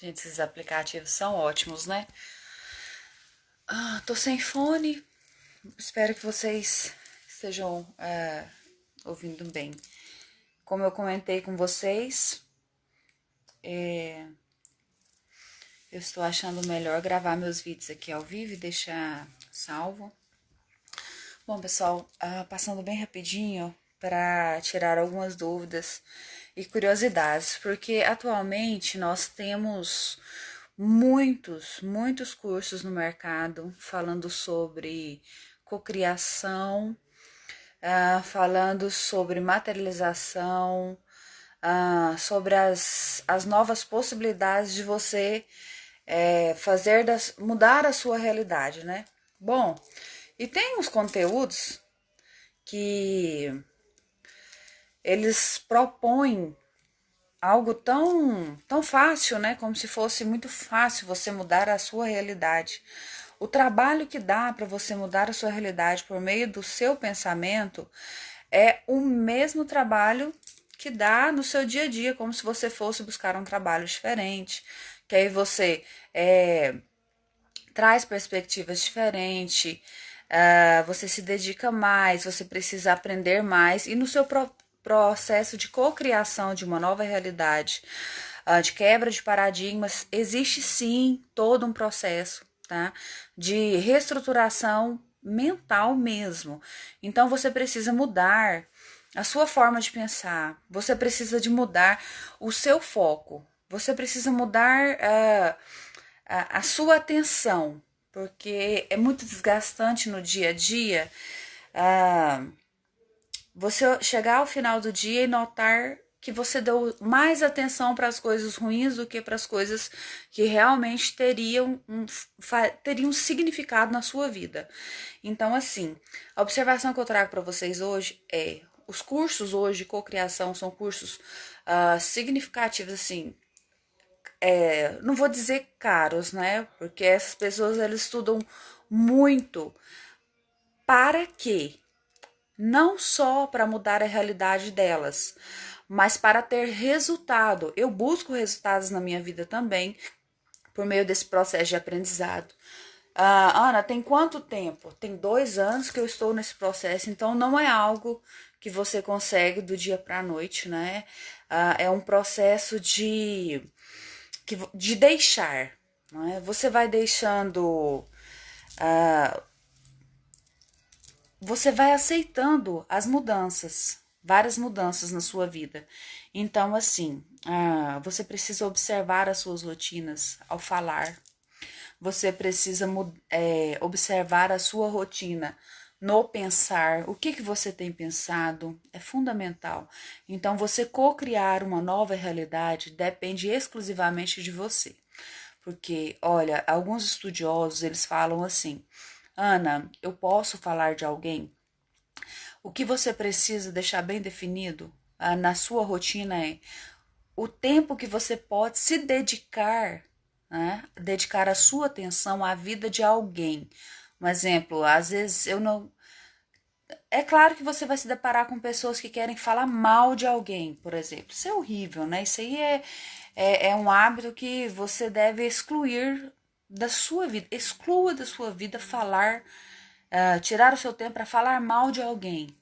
Gente, esses aplicativos são ótimos, né? Tô sem fone. Espero que vocês estejam ouvindo bem. Como eu comentei com vocês, eu estou achando melhor gravar meus vídeos aqui ao vivo e deixar salvo. Bom, pessoal, passando bem rapidinho para tirar algumas dúvidas e curiosidades, porque atualmente nós temos muitos cursos no mercado falando sobre cocriação, falando sobre materialização, sobre as novas possibilidades de você mudar a sua realidade, né? Bom, e tem uns conteúdos que eles propõem algo tão fácil, né? Como se fosse muito fácil você mudar a sua realidade. O trabalho que dá para você mudar a sua realidade por meio do seu pensamento é o mesmo trabalho que dá no seu dia a dia, como se você fosse buscar um trabalho diferente, que aí você traz perspectivas diferentes, você se dedica mais, você precisa aprender mais, e no seu processo de cocriação de uma nova realidade, de quebra de paradigmas, existe sim todo um processo, tá? De reestruturação mental mesmo. Então você precisa mudar a sua forma de pensar, você precisa de mudar o seu foco, você precisa mudar a sua atenção, porque é muito desgastante no dia a dia você chegar ao final do dia e notar que você deu mais atenção para as coisas ruins do que para as coisas que realmente teriam significado na sua vida. Então, assim, a observação que eu trago para vocês hoje é: os cursos hoje de cocriação são cursos significativos, assim, não vou dizer caros, né? Porque essas pessoas elas estudam muito. Para quê? Não só para mudar a realidade delas, mas para ter resultado. Eu busco resultados na minha vida também, por meio desse processo de aprendizado. Ana, tem quanto tempo? Tem 2 anos que eu estou nesse processo, então não é algo que você consegue do dia para a noite, né? É um processo de deixar. Não é? Você vai deixando. Você vai aceitando as mudanças, várias mudanças na sua vida. Então, assim, você precisa observar as suas rotinas ao falar. Você precisa observar a sua rotina no pensar. O que você tem pensado é fundamental. Então, você co-criar uma nova realidade depende exclusivamente de você. Porque, olha, alguns estudiosos, eles falam assim: Ana, eu posso falar de alguém? O que você precisa deixar bem definido na sua rotina é o tempo que você pode se dedicar, né? Dedicar a sua atenção à vida de alguém. Um exemplo, às vezes eu não. É claro que você vai se deparar com pessoas que querem falar mal de alguém, por exemplo. Isso é horrível, né? Isso aí é um hábito que você deve excluir da sua vida. Exclua da sua vida falar, tirar o seu tempo para falar mal de alguém.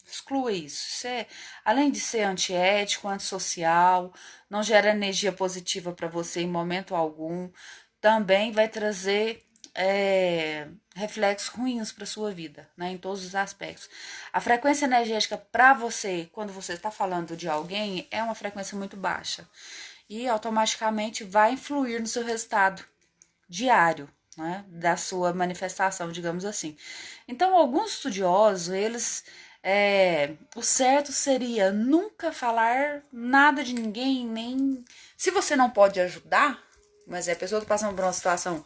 Exclua isso. Isso é, além de ser antiético, antissocial, não gera energia positiva para você em momento algum, também vai trazer reflexos ruins para sua vida, né, em todos os aspectos. A frequência energética para você, quando você está falando de alguém, é uma frequência muito baixa e automaticamente vai influir no seu resultado diário, né, da sua manifestação, digamos assim. Então, alguns estudiosos, eles o certo seria nunca falar nada de ninguém, nem se você não pode ajudar, mas a pessoa está passando por uma situação,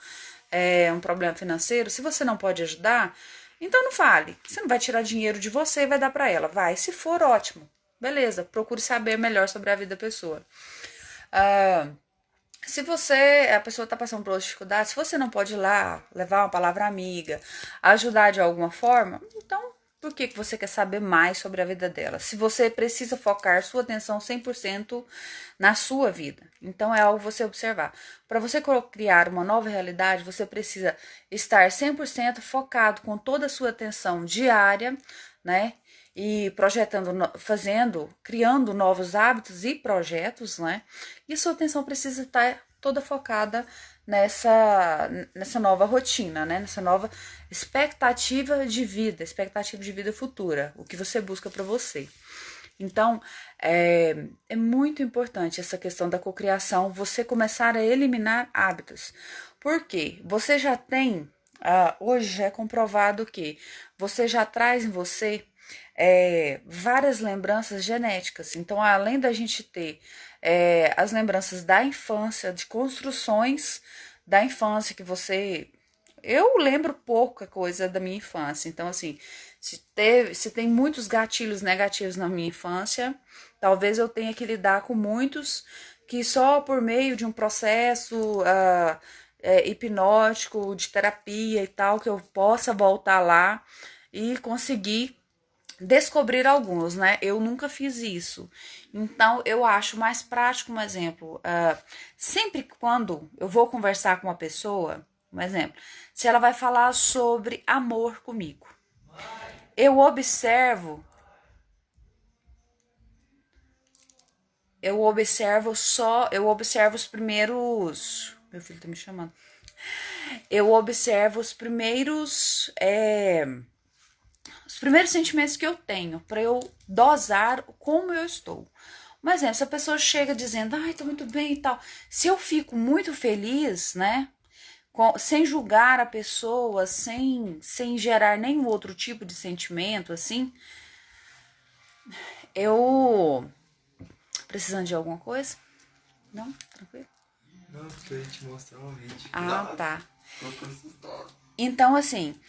um problema financeiro, se você não pode ajudar, então não fale. Você não vai tirar dinheiro de você e vai dar para ela. Vai, se for, ótimo. Beleza, procure saber melhor sobre a vida da pessoa. Ah, Se a pessoa está passando por dificuldade, se você não pode ir lá levar uma palavra amiga, ajudar de alguma forma, então por que você quer saber mais sobre a vida dela? Se você precisa focar sua atenção 100% na sua vida. Então, é algo você observar. Para você criar uma nova realidade, você precisa estar 100% focado com toda a sua atenção diária, né? E projetando, criando novos hábitos e projetos, né? E sua atenção precisa estar toda focada nessa nova rotina, né? Nessa nova expectativa de vida futura, o que você busca para você. Então, é muito importante essa questão da cocriação, você começar a eliminar hábitos. Por quê? Você já tem, hoje já é comprovado que você já traz em você várias lembranças genéticas. Então, além da gente ter as lembranças da infância, de construções da infância que você. Eu lembro pouca coisa da minha infância. Então, assim, se tem muitos gatilhos negativos na minha infância, talvez eu tenha que lidar com muitos que só por meio de um processo hipnótico, de terapia e tal, que eu possa voltar lá e conseguir descobrir alguns, né? Eu nunca fiz isso. Então, eu acho mais prático, um exemplo. Sempre quando eu vou conversar com uma pessoa, um exemplo, se ela vai falar sobre amor comigo, eu observo eu observo os primeiros. Meu filho tá me chamando. Eu observo os primeiros sentimentos que eu tenho, para eu dosar como eu estou. Um exemplo, se a pessoa chega dizendo, ai, tô muito bem e tal, se eu fico muito feliz, né, sem julgar a pessoa, sem gerar nenhum outro tipo de sentimento, assim, eu... Precisando de alguma coisa? Não? Tranquilo? Não, porque eu ia te mostrar um vídeo. Ah, tá. Então, assim,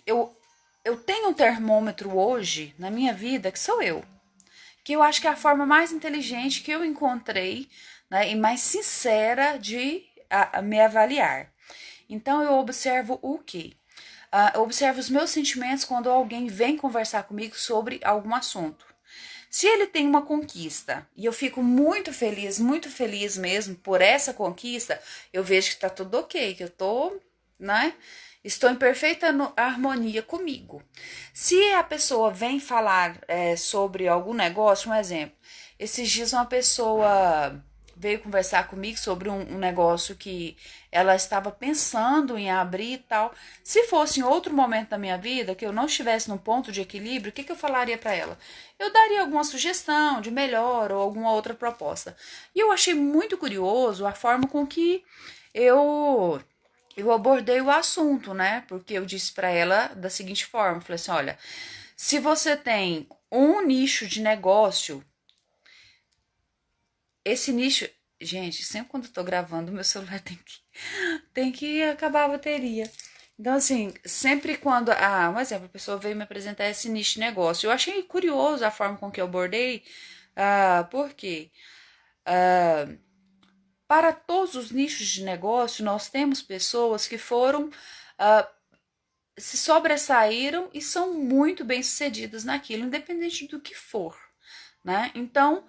eu tenho um termômetro hoje na minha vida que sou eu. Que eu acho que é a forma mais inteligente que eu encontrei, né, e mais sincera de me avaliar. Então, eu observo o quê? Eu observo os meus sentimentos quando alguém vem conversar comigo sobre algum assunto. Se ele tem uma conquista e eu fico muito feliz mesmo por essa conquista, eu vejo que tá tudo ok, que eu tô, né? Estou em perfeita harmonia comigo. Se a pessoa vem falar sobre algum negócio, um exemplo, esses dias uma pessoa veio conversar comigo sobre um negócio que ela estava pensando em abrir e tal. Se fosse em outro momento da minha vida, que eu não estivesse num ponto de equilíbrio, o que eu falaria para ela? Eu daria alguma sugestão de melhor ou alguma outra proposta. E eu achei muito curioso a forma com que eu abordei o assunto, né? Porque eu disse para ela da seguinte forma, falei assim, olha, se você tem um nicho de negócio, esse nicho, gente, sempre quando eu tô gravando, meu celular tem que acabar a bateria. Então, assim, sempre quando, um exemplo, a pessoa veio me apresentar esse nicho de negócio, eu achei curioso a forma com que eu abordei, porque para todos os nichos de negócio, nós temos pessoas que foram, se sobressaíram e são muito bem sucedidas naquilo, independente do que for, né? Então,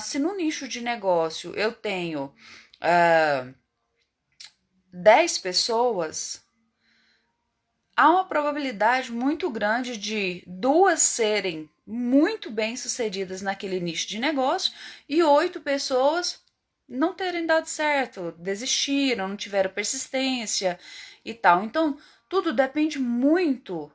se no nicho de negócio eu tenho 10 pessoas, há uma probabilidade muito grande de 2 serem muito bem sucedidas naquele nicho de negócio e 8 pessoas não terem dado certo, desistiram, não tiveram persistência e tal. Então, tudo depende muito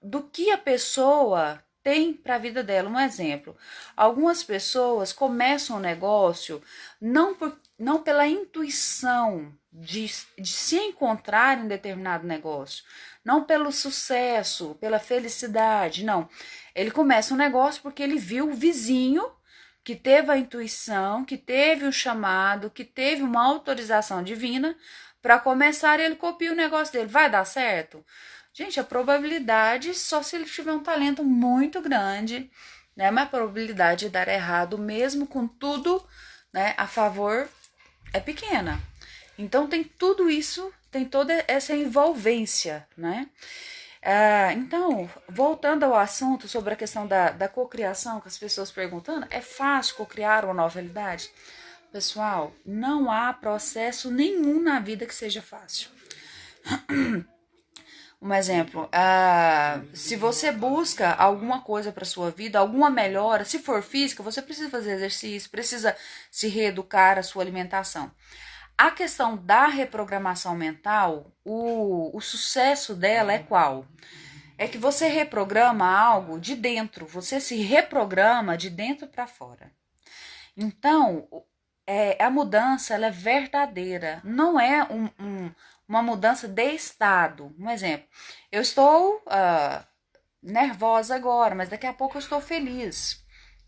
do que a pessoa tem para a vida dela. Um exemplo, algumas pessoas começam um negócio não pela intuição de se encontrar em determinado negócio, não pelo sucesso, pela felicidade, não. Ele começa um negócio porque ele viu o vizinho que teve a intuição, que teve um chamado, que teve uma autorização divina para começar, ele copia o negócio dele. Vai dar certo? Gente, a probabilidade, só se ele tiver um talento muito grande, né? Mas a probabilidade de dar errado, mesmo com tudo, né, a favor, é pequena. Então tem tudo isso, tem toda essa envolvência, né? Então, voltando ao assunto sobre a questão da cocriação, que as pessoas perguntando, é fácil cocriar uma nova realidade? Pessoal, não há processo nenhum na vida que seja fácil. Um exemplo, se você busca alguma coisa para sua vida, alguma melhora, se for física, você precisa fazer exercício, precisa se reeducar a sua alimentação. A questão da reprogramação mental, o sucesso dela é qual? É que você reprograma algo de dentro, você se reprograma de dentro para fora. Então, a mudança ela é verdadeira, não é uma mudança de estado. Um exemplo, eu estou nervosa agora, mas daqui a pouco eu estou feliz,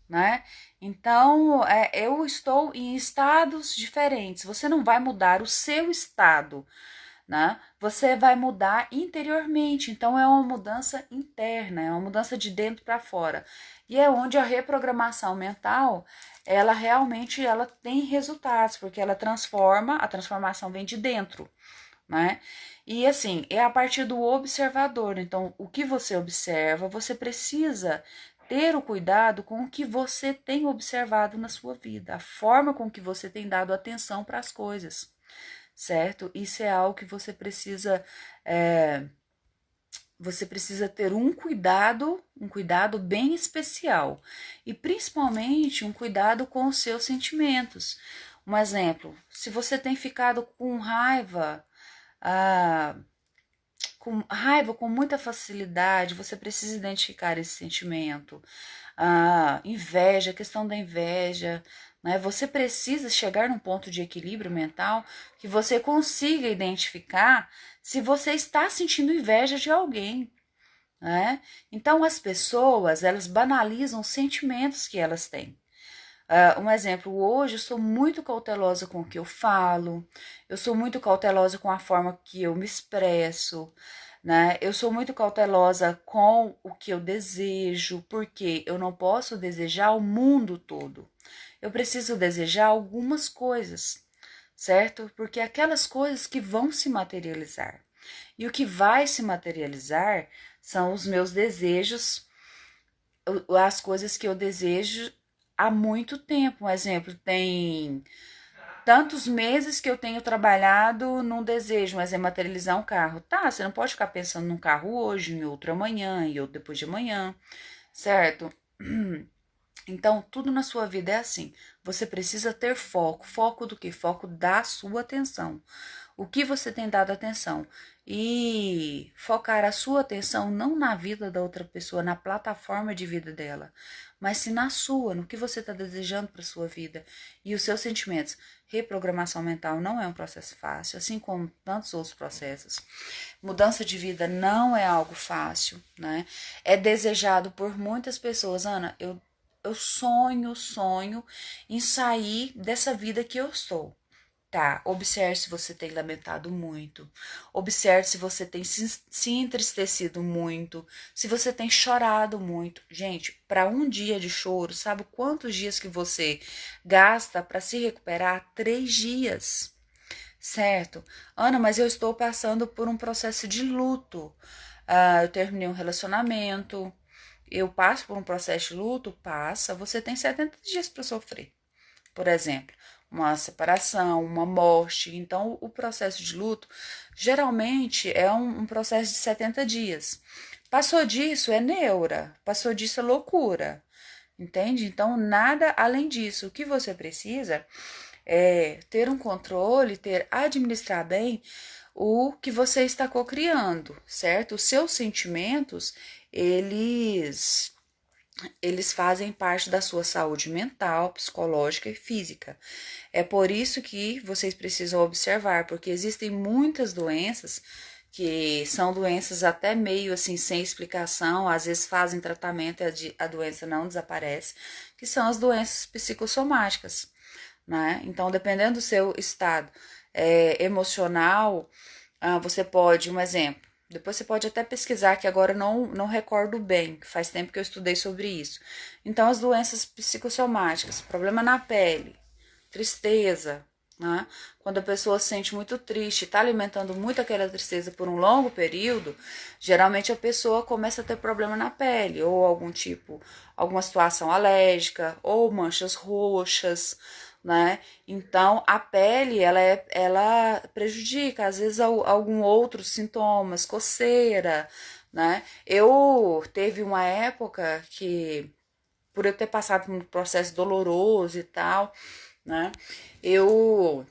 né? Então, eu estou em estados diferentes. Você não vai mudar o seu estado, né? Você vai mudar interiormente. Então, é uma mudança interna, é uma mudança de dentro para fora. E é onde a reprogramação mental, ela realmente ela tem resultados, porque ela transforma, a transformação vem de dentro, né? E assim, é a partir do observador. Então, o que você observa, você precisa ter o cuidado com o que você tem observado na sua vida, a forma com que você tem dado atenção para as coisas, certo? Isso é algo que você precisa ter um cuidado bem especial e principalmente um cuidado com os seus sentimentos. Um exemplo, se você tem ficado ah, com raiva com muita facilidade, você precisa identificar esse sentimento. Inveja, a questão da inveja, né? Você precisa chegar num ponto de equilíbrio mental que você consiga identificar se você está sentindo inveja de alguém, né? Então as pessoas, elas banalizam os sentimentos que elas têm. Um exemplo, hoje eu sou muito cautelosa com o que eu falo, eu sou muito cautelosa com a forma que eu me expresso, né? Eu sou muito cautelosa com o que eu desejo, porque eu não posso desejar o mundo todo. Eu preciso desejar algumas coisas, certo? Porque aquelas coisas que vão se materializar. E o que vai se materializar são os meus desejos, as coisas que eu desejo há muito tempo. Um exemplo, tem tantos meses que eu tenho trabalhado num desejo, mas é materializar um carro. Tá, você não pode ficar pensando num carro hoje, em outro amanhã, e outro depois de amanhã, certo? Então, tudo na sua vida é assim. Você precisa ter foco. Foco do que? Foco da sua atenção. O que você tem dado atenção? E focar a sua atenção não na vida da outra pessoa, na plataforma de vida dela, mas sim na sua, no que você está desejando para sua vida e os seus sentimentos. Reprogramação mental não é um processo fácil, assim como tantos outros processos. Mudança de vida não é algo fácil, né? É desejado por muitas pessoas. Ana, eu sonho em sair dessa vida que eu estou. Tá, observe se você tem lamentado muito, observe se você tem se entristecido muito, se você tem chorado muito. Gente, para um dia de choro, sabe quantos dias que você gasta para se recuperar? 3 dias, certo? Ana, mas eu estou passando por um processo de luto. Eu terminei um relacionamento, eu passo por um processo de luto? Passa, você tem 70 dias para sofrer, por exemplo, uma separação, uma morte. Então, o processo de luto geralmente é um processo de 70 dias. Passou disso é neura, passou disso é loucura, entende? Então, nada além disso. O que você precisa é ter um controle, administrar bem o que você está cocriando, certo? Os seus sentimentos, eles fazem parte da sua saúde mental, psicológica e física. É por isso que vocês precisam observar, porque existem muitas doenças que são doenças até meio assim sem explicação, às vezes fazem tratamento e a doença não desaparece, que são as doenças psicossomáticas, né? Então, dependendo do seu estado emocional, você pode, um exemplo, depois você pode até pesquisar, que agora não recordo bem, que faz tempo que eu estudei sobre isso. Então, as doenças psicossomáticas, problema na pele, tristeza, né? Quando a pessoa se sente muito triste, está alimentando muito aquela tristeza por um longo período, geralmente a pessoa começa a ter problema na pele, ou alguma situação alérgica, ou manchas roxas, né? Então a pele ela prejudica, às vezes algum outros sintomas, coceira, né? Eu teve uma época que por eu ter passado por um processo doloroso e tal, né? Eu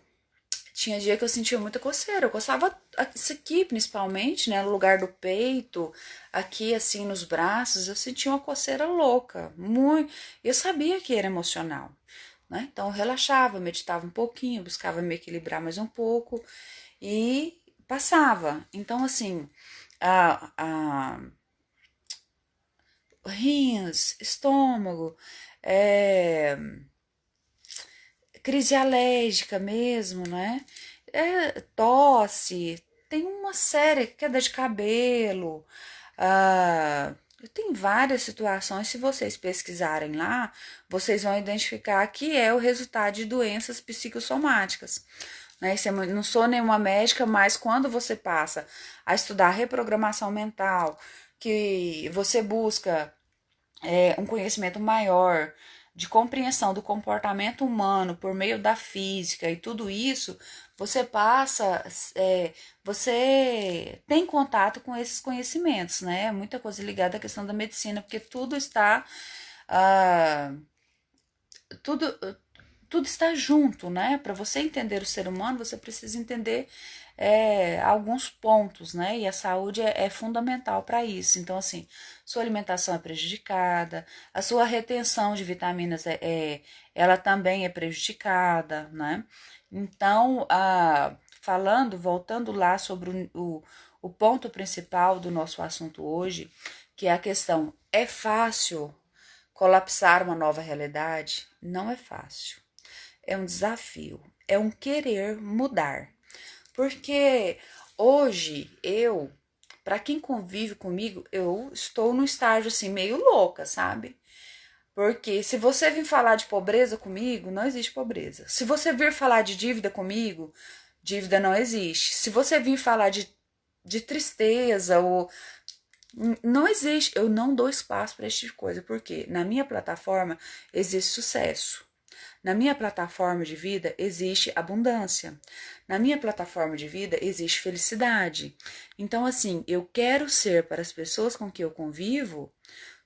tinha dia que eu sentia muita coceira. Eu coçava isso aqui, principalmente, né? No lugar do peito, aqui, assim, nos braços, eu sentia uma coceira louca. Muito. Eu sabia que era emocional, né? Então eu relaxava, meditava um pouquinho, buscava me equilibrar mais um pouco e passava. Então, assim, a rins, estômago, é, crise alérgica mesmo, né? Tosse, tem uma série, queda de cabelo, ah, tem várias situações. Se vocês pesquisarem lá, vocês vão identificar que é o resultado de doenças psicossomáticas. Né? Não sou nenhuma médica, mas quando você passa a estudar reprogramação mental, que você busca um conhecimento maior de compreensão do comportamento humano por meio da física e tudo isso, você passa, você tem contato com esses conhecimentos, né? Muita coisa ligada à questão da medicina, porque tudo está, ah, tudo, tudo está junto, né? Para você entender o ser humano, você precisa entender alguns pontos, né? E a saúde é fundamental para isso. Então, assim, sua alimentação é prejudicada, a sua retenção de vitaminas ela também é prejudicada, né? Então, voltando lá sobre o ponto principal do nosso assunto hoje, que é a questão: é fácil colapsar uma nova realidade? Não é fácil. É um desafio, é um querer mudar. Porque hoje para quem convive comigo, eu estou no estágio assim meio louca, sabe? Porque se você vir falar de pobreza comigo, não existe pobreza. Se você vir falar de dívida comigo, dívida não existe. Se você vir falar de tristeza ou não existe, eu não dou espaço para esse tipo de coisa, porque na minha plataforma existe sucesso. Na minha plataforma de vida existe abundância. Na minha plataforma de vida existe felicidade. Então, assim, eu quero ser para as pessoas com que eu convivo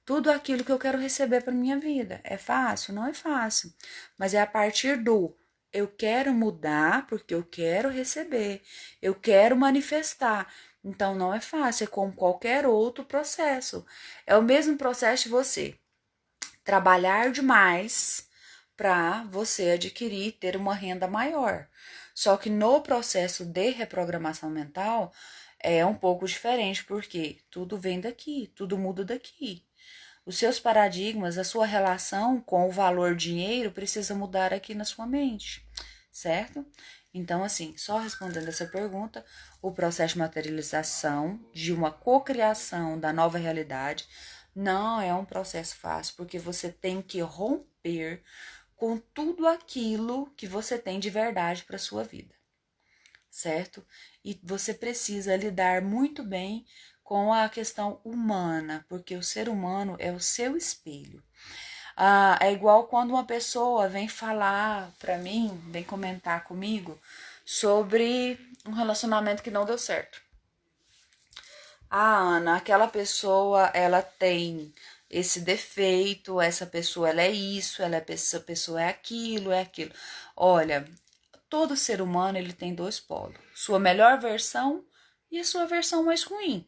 tudo aquilo que eu quero receber para minha vida. É fácil? Não é fácil. Mas é a partir do eu quero mudar porque eu quero receber. Eu quero manifestar. Então não é fácil, é como qualquer outro processo. É o mesmo processo de você trabalhar demais para você adquirir, ter uma renda maior. Só que no processo de reprogramação mental é um pouco diferente, porque tudo vem daqui, tudo muda daqui. Os seus paradigmas, a sua relação com o valor dinheiro precisa mudar aqui na sua mente, certo? Então, assim, só respondendo essa pergunta, o processo de materialização, de uma cocriação da nova realidade, não é um processo fácil, porque você tem que romper com tudo aquilo que você tem de verdade para sua vida, certo? E você precisa lidar muito bem com a questão humana, porque o ser humano é o seu espelho. É igual quando uma pessoa vem falar para mim, vem comentar comigo sobre um relacionamento que não deu certo. Ana, aquela pessoa, ela tem esse defeito, essa pessoa, ela é isso, essa pessoa é aquilo, é aquilo. Olha, todo ser humano, ele tem dois polos. Sua melhor versão e a sua versão mais ruim.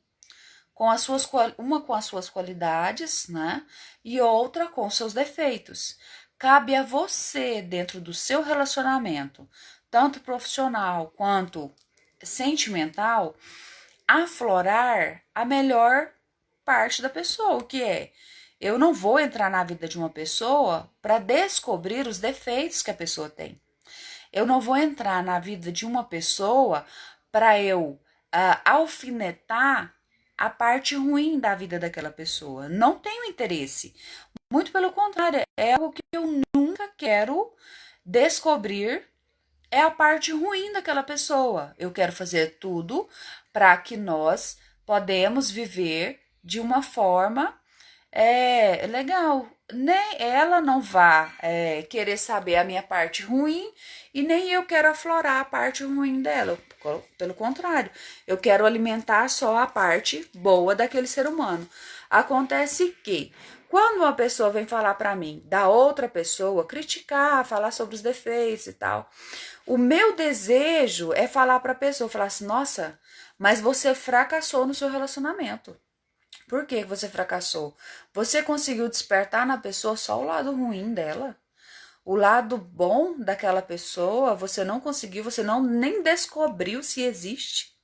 Uma com as suas qualidades, né? E outra com seus defeitos. Cabe a você, dentro do seu relacionamento, tanto profissional quanto sentimental, aflorar a melhor parte da pessoa, o que é: eu não vou entrar na vida de uma pessoa para descobrir os defeitos que a pessoa tem. Eu não vou entrar na vida de uma pessoa para eu alfinetar a parte ruim da vida daquela pessoa. Não tenho interesse. Muito pelo contrário, é algo que eu nunca quero descobrir é a parte ruim daquela pessoa. Eu quero fazer tudo para que nós podemos viver de uma forma legal. Nem ela não vá querer saber a minha parte ruim e nem eu quero aflorar a parte ruim dela. Pelo contrário, eu quero alimentar só a parte boa daquele ser humano. Acontece que quando uma pessoa vem falar para mim da outra pessoa, criticar, falar sobre os defeitos e tal, o meu desejo é falar para a pessoa, falar assim, nossa, mas você fracassou no seu relacionamento. Por que você fracassou? Você conseguiu despertar na pessoa só o lado ruim dela? O lado bom daquela pessoa, você não conseguiu, você não nem descobriu se existe.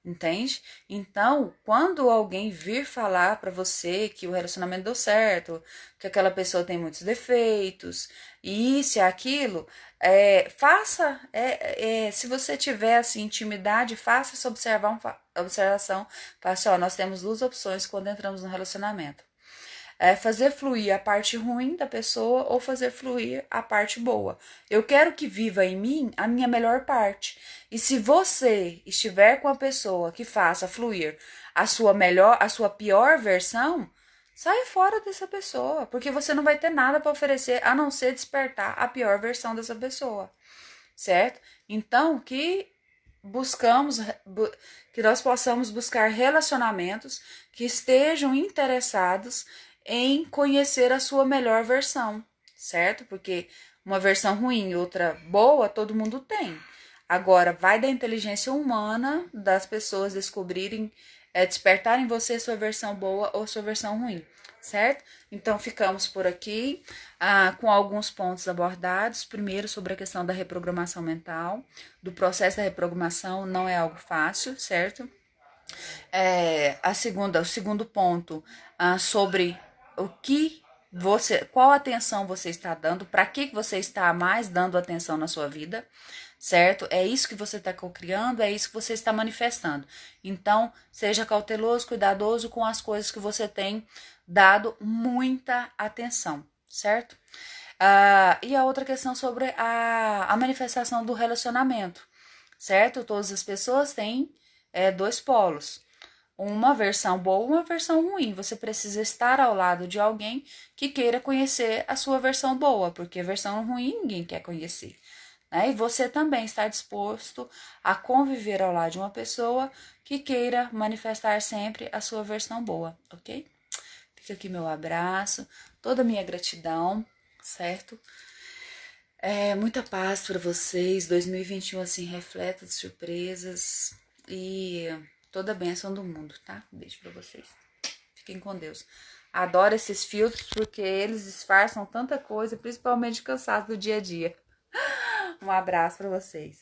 Entende? Então, quando alguém vir falar para você que o relacionamento deu certo, que aquela pessoa tem muitos defeitos, isso e aquilo, faça, se você tiver assim, intimidade, faça essa observação, faça, ó, nós temos duas opções quando entramos no relacionamento. Fazer fluir a parte ruim da pessoa ou fazer fluir a parte boa. Eu quero que viva em mim a minha melhor parte. E se você estiver com a pessoa que faça fluir a sua pior versão, sai fora dessa pessoa, porque você não vai ter nada para oferecer a não ser despertar a pior versão dessa pessoa. Certo? Então, que nós possamos buscar relacionamentos que estejam interessados em conhecer a sua melhor versão, certo? Porque uma versão ruim e outra boa todo mundo tem. Agora, vai da inteligência humana das pessoas descobrirem, despertarem em você sua versão boa ou sua versão ruim, certo? Então, ficamos por aqui com alguns pontos abordados. Primeiro, sobre a questão da reprogramação mental, do processo da reprogramação, não é algo fácil, certo? O segundo ponto, sobre qual atenção você está dando, para que você está mais dando atenção na sua vida, certo? É isso que você está cocriando, é isso que você está manifestando. Então, seja cauteloso, cuidadoso com as coisas que você tem dado muita atenção, certo? E a outra questão sobre a manifestação do relacionamento, certo? Todas as pessoas têm dois polos. Uma versão boa, uma versão ruim. Você precisa estar ao lado de alguém que queira conhecer a sua versão boa, porque a versão ruim ninguém quer conhecer. Né? E você também está disposto a conviver ao lado de uma pessoa que queira manifestar sempre a sua versão boa, ok? Fica aqui meu abraço, toda a minha gratidão, certo? Muita paz para vocês. 2021 assim repleto de surpresas e toda a bênção do mundo, tá? Beijo pra vocês. Fiquem com Deus. Adoro esses filtros porque eles disfarçam tanta coisa, principalmente cansaço do dia a dia. Um abraço pra vocês.